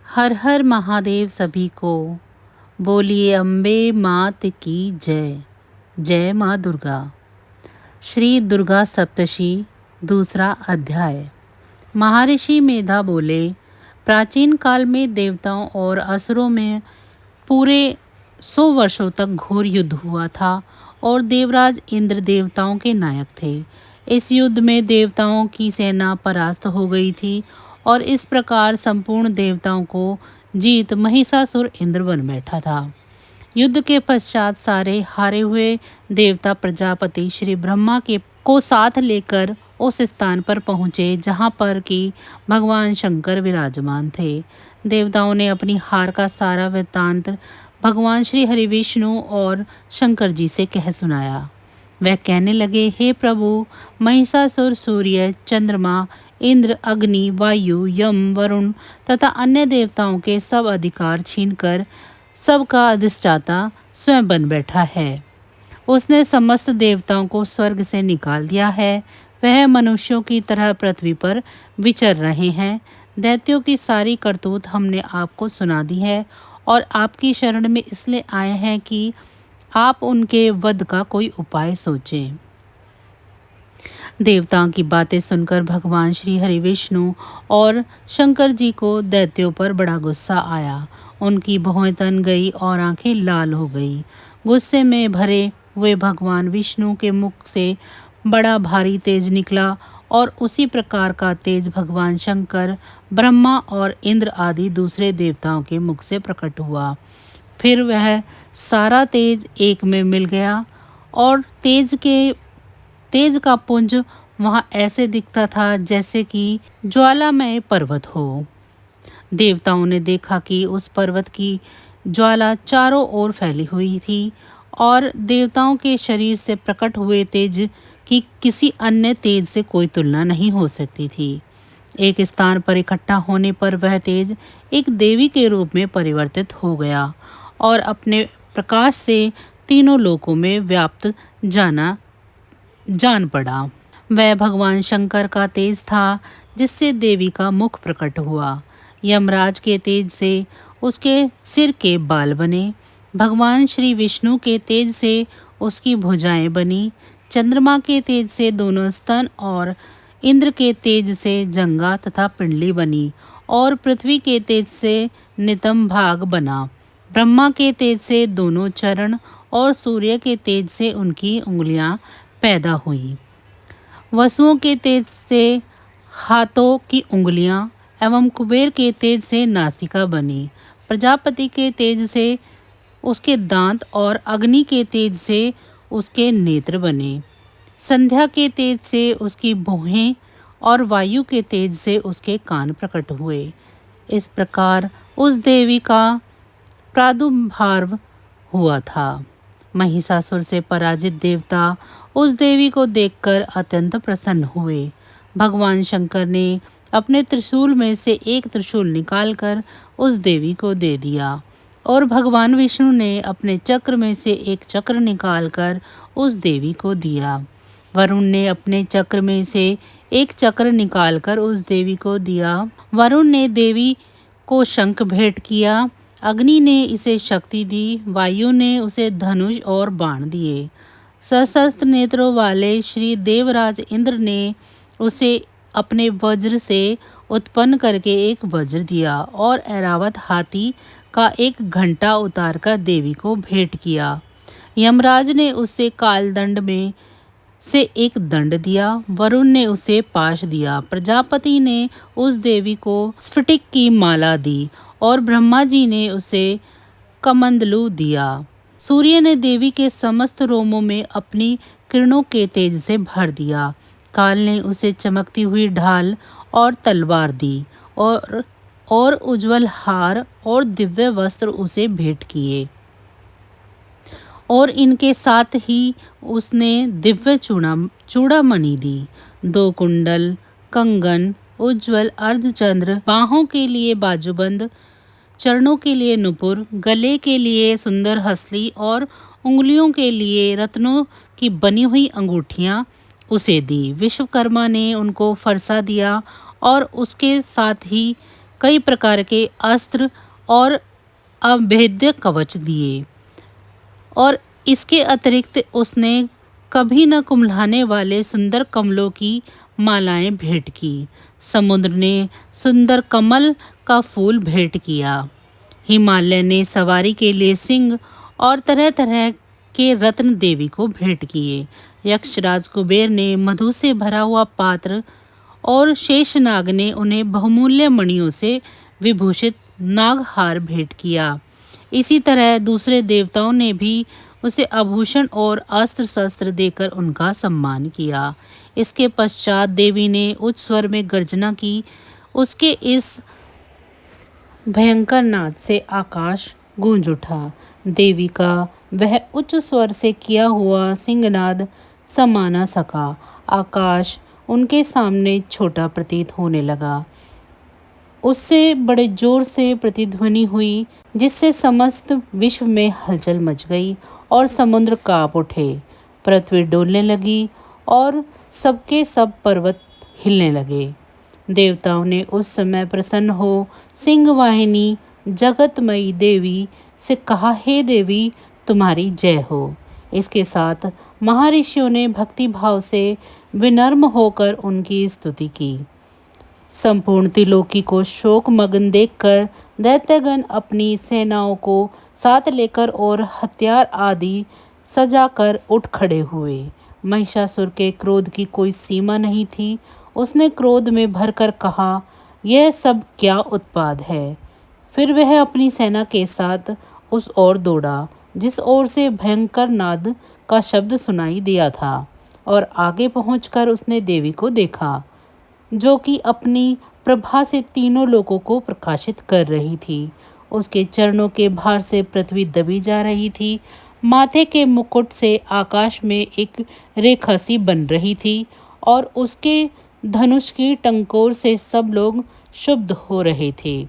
हर हर महादेव सभी को। बोलिए अम्बे मात की जय। जय माँ दुर्गा। श्री दुर्गा सप्तशी दूसरा अध्याय। महर्षि मेधा बोले, प्राचीन काल में देवताओं और असुरों में पूरे 100 वर्षों तक घोर युद्ध हुआ था और देवराज इंद्र देवताओं के नायक थे। इस युद्ध में देवताओं की सेना परास्त हो गई थी और इस प्रकार संपूर्ण देवताओं को जीत महिषासुर इंद्र बन बैठा था। युद्ध के पश्चात सारे हारे हुए देवता प्रजापति श्री ब्रह्मा के को साथ लेकर उस स्थान पर पहुँचे जहाँ पर कि भगवान शंकर विराजमान थे। देवताओं ने अपनी हार का सारा वृत्तांत भगवान श्री हरि विष्णु और शंकर जी से कह सुनाया। वह कहने लगे, हे प्रभु, महिषासुर सूर्य, चंद्रमा, इंद्र, अग्नि, वायु, यम, वरुण तथा अन्य देवताओं के सब अधिकार छीनकर सबका अधिष्ठाता स्वयं बन बैठा है। उसने समस्त देवताओं को स्वर्ग से निकाल दिया है। वह मनुष्यों की तरह पृथ्वी पर विचर रहे हैं। दैत्यों की सारी करतूत हमने आपको सुना दी है और आपकी शरण में इसलिए आए हैं कि आप उनके वध का कोई उपाय सोचें। देवताओं की बातें सुनकर भगवान श्री हरि विष्णु और शंकर जी को दैत्यों पर बड़ा गुस्सा आया। उनकी भौहें तन गई और आंखें लाल हो गई। गुस्से में भरे हुए भगवान विष्णु के मुख से बड़ा भारी तेज निकला और उसी प्रकार का तेज भगवान शंकर, ब्रह्मा और इंद्र आदि दूसरे देवताओं के मुख से प्रकट हुआ। फिर वह सारा तेज एक में मिल गया और तेज का पुंज वहां ऐसे दिखता था जैसे कि ज्वालामय पर्वत हो। देवताओं ने देखा कि उस पर्वत की ज्वाला चारों ओर फैली हुई थी और देवताओं के शरीर से प्रकट हुए तेज की किसी अन्य तेज से कोई तुलना नहीं हो सकती थी। एक स्थान पर इकट्ठा होने पर वह तेज एक देवी के रूप में परिवर्तित हो गया और अपने प्रकाश से तीनों लोकों में व्याप्त जान पड़ा। वह भगवान शंकर का तेज था जिससे देवी का मुख प्रकट हुआ। यमराज के तेज से उसके सिर के बाल बने। भगवान श्री विष्णु के तेज से उसकी भुजाएं बनी। चंद्रमा के तेज से दोनों स्तन और इंद्र के तेज से जंगा तथा पिंडली बनी और पृथ्वी के तेज से नितंब भाग बना। ब्रह्मा के तेज से दोनों चरण और सूर्य के तेज से उनकी उंगलियां पैदा हुई। वसुओं के तेज से हाथों की उंगलियां एवं कुबेर के तेज से नासिका बनी। प्रजापति के तेज से उसके दांत और अग्नि के तेज से उसके नेत्र बने। संध्या के तेज से उसकी भौहें और वायु के तेज से उसके कान प्रकट हुए। इस प्रकार उस देवी का प्रादुर्भाव हुआ था। महिषासुर से पराजित देवता उस देवी को देखकर अत्यंत प्रसन्न हुए। भगवान शंकर ने अपने त्रिशूल में से एक त्रिशूल निकालकर उस देवी को दे दिया और भगवान विष्णु ने अपने चक्र में से एक चक्र निकालकर उस देवी को दिया। वरुण ने अपने चक्र में से एक चक्र निकालकर उस देवी को दिया। वरुण ने देवी को शंख भेंट किया। अग्नि ने इसे शक्ति दी। वायु ने उसे धनुष और बाण दिए। सशस्त्र नेत्रों वाले श्री देवराज इंद्र ने उसे अपने वज्र से उत्पन्न करके एक वज्र दिया और ऐरावत हाथी का एक घंटा उतारकर देवी को भेंट किया। यमराज ने उसे कालदंड में से एक दंड दिया। वरुण ने उसे पाश दिया। प्रजापति ने उस देवी को स्फटिक की माला दी और ब्रह्मा जी ने उसे कमंडलू दिया। सूर्य ने देवी के समस्त रोमों में अपनी किरणों के तेज से भर दिया। काल ने उसे चमकती हुई ढाल और तलवार दी और उज्जवल हार और दिव्य वस्त्र उसे भेंट किए और इनके साथ ही उसने दिव्य चूड़ामणि दी। 2 कुंडल, कंगन, उज्जवल अर्धचंद्र, बाहों के लिए बाजूबंद, चरणों के लिए नुपुर, गले के लिए सुंदर हसली और उंगलियों के लिए रत्नों की बनी हुई अंगूठियां उसे दी। विश्वकर्मा ने उनको फरसा दिया और उसके साथ ही कई प्रकार के अस्त्र और अभेद्य कवच दिए। और इसके अतिरिक्त उसने कभी न कुम्हलाने वाले सुंदर कमलों की मालाएं भेंट की। समुद्र ने सुंदर कमल का फूल भेंट किया। हिमालय ने सवारी के लिए सिंह और तरह तरह के रत्न देवी को भेंट किए। यक्षराज कुबेर ने मधु से भरा हुआ पात्र और शेषनाग ने उन्हें बहुमूल्य मणियों से विभूषित नागहार भेंट किया। इसी तरह दूसरे देवताओं ने भी उसे आभूषण और अस्त्र शस्त्र देकर उनका सम्मान किया। इसके पश्चात देवी ने उच्च स्वर में गर्जना की। उसके इस भयंकर नाद से आकाश गूंज उठा। देवी का वह उच्च स्वर से किया हुआ सिंहनाद समा न सका। आकाश उनके सामने छोटा प्रतीत होने लगा। उससे बड़े जोर से प्रतिध्वनि हुई, जिससे समस्त विश्व में हलचल मच गई और समुद्र कांप उठे। पृथ्वी डोलने लगी और सबके सब पर्वत हिलने लगे। देवताओं ने उस समय प्रसन्न हो सिंहवाहिनी जगतमयी देवी से कहा, हे देवी, तुम्हारी जय हो। इसके साथ महर्षियों ने भक्ति भाव से विनम्र होकर उनकी स्तुति की। संपूर्ण त्रिलोकी को शोकमग्न देखकर दैत्यगण अपनी सेनाओं को साथ लेकर और हथियार आदि सजाकर उठ खड़े हुए। महिषासुर के क्रोध की कोई सीमा नहीं थी। उसने क्रोध में भरकर कहा, यह सब क्या उत्पाद है। फिर वह अपनी सेना के साथ उस ओर दौड़ा जिस ओर से भयंकर नाद का शब्द सुनाई दिया था, और आगे पहुंचकर उसने देवी को देखा, जो कि अपनी प्रभा से तीनों लोगों को प्रकाशित कर रही थी। उसके चरणों के भार से पृथ्वी दबी जा रही थी। माथे के मुकुट से आकाश में एक रेखा सी बन रही थी, और उसके धनुष की टंकोर से सब लोग क्षुब्ध हो रहे थे।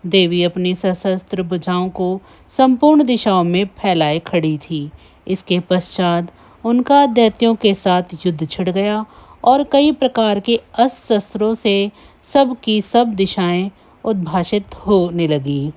देवी अपनी सशस्त्र भुजाओं को संपूर्ण दिशाओं में फैलाए खड़ी थी। इसके पश्चात उनका दैत्यों के साथ युद्ध छिड़ गया और कई प्रकार के अस्त्र शस्त्रों से सब की सब दिशाएं उद्भासित होने लगी।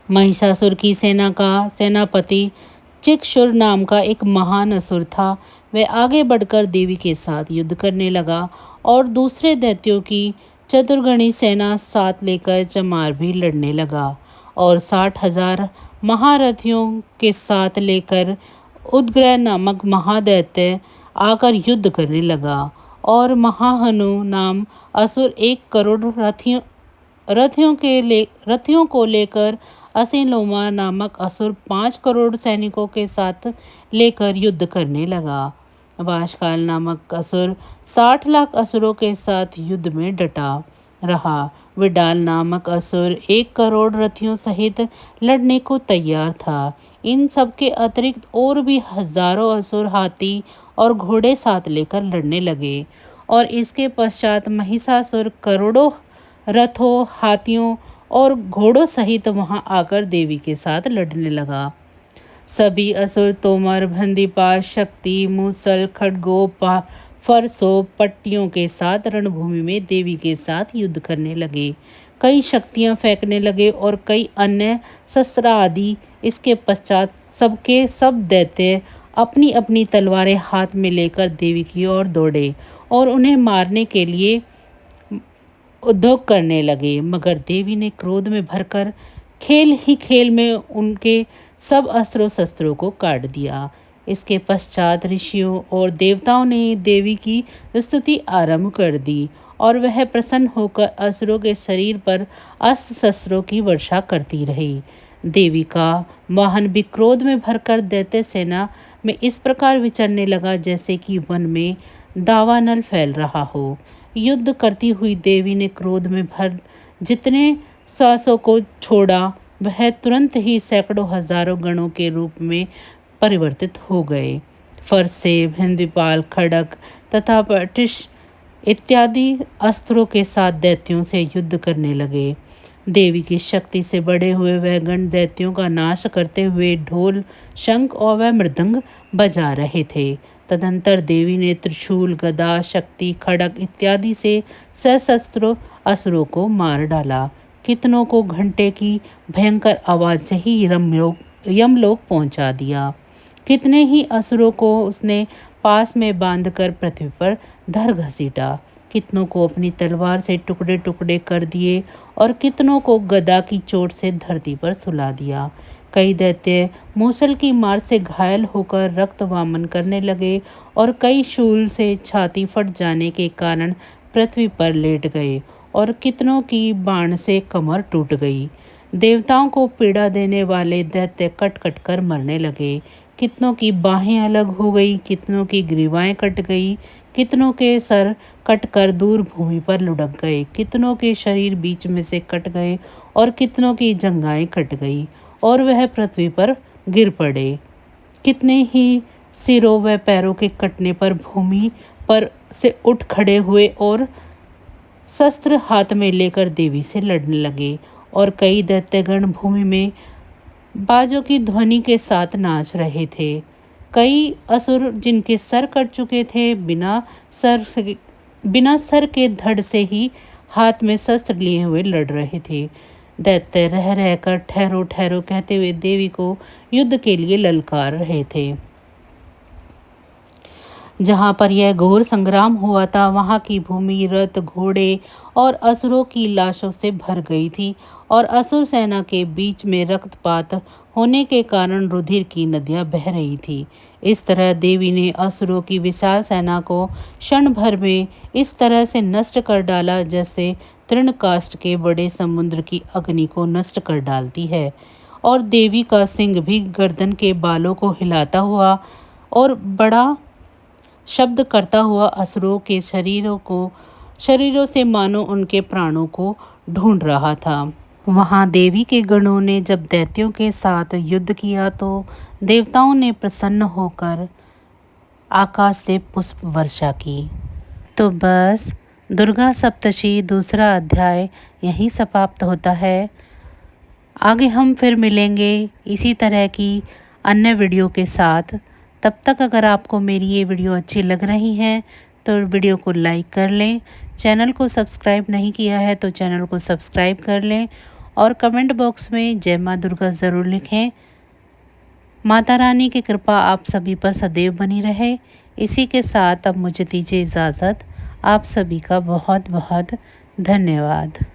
महिषासुर की सेना का सेनापति चिक्षुर नाम का एक महान असुर था। वह आगे बढ़कर देवी के साथ युद्ध करने लगा और दूसरे दैत्यों की चतुर्गणी सेना साथ लेकर चमार भी लड़ने लगा, और 60,000 महारथियों के साथ लेकर उदग्रह नामक महादैत्य आकर युद्ध करने लगा। और महाहनु नाम असुर 1 करोड़ रथियों को लेकर असिलोमा नामक असुर 5 करोड़ सैनिकों के साथ लेकर युद्ध करने लगा। वाशकाल नामक असुर 60 लाख असुरों के साथ युद्ध में डटा रहा। विडाल नामक असुर 1 करोड़ रथियों सहित लड़ने को तैयार था। इन सब के अतिरिक्त और भी हजारों असुर हाथी और घोड़े साथ लेकर लड़ने लगे, और इसके पश्चात महिषासुर करोड़ों रथों, हाथियों और घोड़ों सहित वहां आकर देवी के साथ लड़ने लगा। सभी असुर तोमर, भंदीपाल, शक्ति, मूसल, खड्गों, फरसों, पट्टियों के साथ रणभूमि में देवी के साथ युद्ध करने लगे। कई शक्तियां फेंकने लगे और कई अन्य शस्त्र आदि। इसके पश्चात सबके सब दैत्य अपनी अपनी तलवारें हाथ में लेकर देवी की ओर दौड़े और उन्हें मारने के लिए उद्योग करने लगे, मगर देवी ने क्रोध में भरकर खेल ही खेल में उनके सब अस्त्रों शस्त्रों को काट दिया। इसके पश्चात ऋषियों और देवताओं ने देवी की स्तुति आरंभ कर दी, और वह प्रसन्न होकर असुरों के शरीर पर अस्त्र शस्त्रों की वर्षा करती रही। देवी का वाहन भी क्रोध में भरकर दैत्य सेना में इस प्रकार विचरने लगा जैसे कि वन में दावानल फैल रहा हो। युद्ध करती हुई देवी ने क्रोध में भर जितने श्वासों को छोड़ा, वह तुरंत ही सैकड़ों हजारों गणों के रूप में परिवर्तित हो गए। फरसे, भिंदीपाल, खड़ग तथा पटिश इत्यादि अस्त्रों के साथ दैत्यों से युद्ध करने लगे। देवी की शक्ति से बड़े हुए वह गण दैत्यों का नाश करते हुए ढोल, शंख और वह मृदंग बजा रहे थे। तदंतर देवी ने त्रिशूल, गदा, शक्ति, खड़ग इत्यादि से सशस्त्रों असुरों को मार डाला। कितनों को घंटे की भयंकर आवाज़ से ही यमलोक पहुंचा दिया। कितने ही असुरों को उसने पास में बांधकर पृथ्वी पर धर घसीटा। कितनों को अपनी तलवार से टुकड़े टुकड़े कर दिए और कितनों को गदा की चोट से धरती पर सुला दिया। कई दैत्य मूसल की मार से घायल होकर रक्त वामन करने लगे और कई शूल से छाती फट जाने के कारण पृथ्वी पर लेट गए और कितनों की बाण से कमर टूट गई। देवताओं को पीड़ा देने वाले दैत्य कट कट कर मरने लगे। कितनों की बाहें अलग हो गई, कितनों की ग्रीवाएं कट गई, कितनों के सर कट कर दूर भूमि पर लुढ़क गए, कितनों के शरीर बीच में से कट गए और कितनों की जंघाएं कट गई और वह पृथ्वी पर गिर पड़े। कितने ही सिरों व पैरों के कटने पर भूमि पर से उठ खड़े हुए और शस्त्र हाथ में लेकर देवी से लड़ने लगे और कई दैत्यगण भूमि में बाजों की ध्वनि के साथ नाच रहे थे। कई असुर जिनके सर कट चुके थे बिना सर के धड़ से ही हाथ में शस्त्र लिए हुए लड़ रहे थे। दैत्य रह रहकर ठहरो ठहरो कहते हुए देवी को युद्ध के लिए ललकार रहे थे। जहाँ पर यह घोर संग्राम हुआ था वहाँ की भूमि रथ घोड़े और असुरों की लाशों से भर गई थी और असुर सेना के बीच में रक्तपात होने के कारण रुधिर की नदियाँ बह रही थी। इस तरह देवी ने असुरों की विशाल सेना को क्षण भर में इस तरह से नष्ट कर डाला जैसे तृणकाष्ठ के बड़े समुद्र की अग्नि को नष्ट कर डालती है। और देवी का सिंह भी गर्दन के बालों को हिलाता हुआ और बड़ा शब्द करता हुआ असुरों के शरीरों से मानो उनके प्राणों को ढूंढ रहा था। वहाँ देवी के गणों ने जब दैत्यों के साथ युद्ध किया तो देवताओं ने प्रसन्न होकर आकाश से पुष्प वर्षा की। तो बस दुर्गा सप्तशती दूसरा अध्याय यहीं समाप्त होता है। आगे हम फिर मिलेंगे इसी तरह की अन्य वीडियो के साथ। तब तक अगर आपको मेरी ये वीडियो अच्छी लग रही है तो वीडियो को लाइक कर लें। चैनल को सब्सक्राइब नहीं किया है तो चैनल को सब्सक्राइब कर लें और कमेंट बॉक्स में जय माँ दुर्गा ज़रूर लिखें। माता रानी की कृपा आप सभी पर सदैव बनी रहे। इसी के साथ अब मुझे दीजिए इजाज़त। आप सभी का बहुत बहुत धन्यवाद।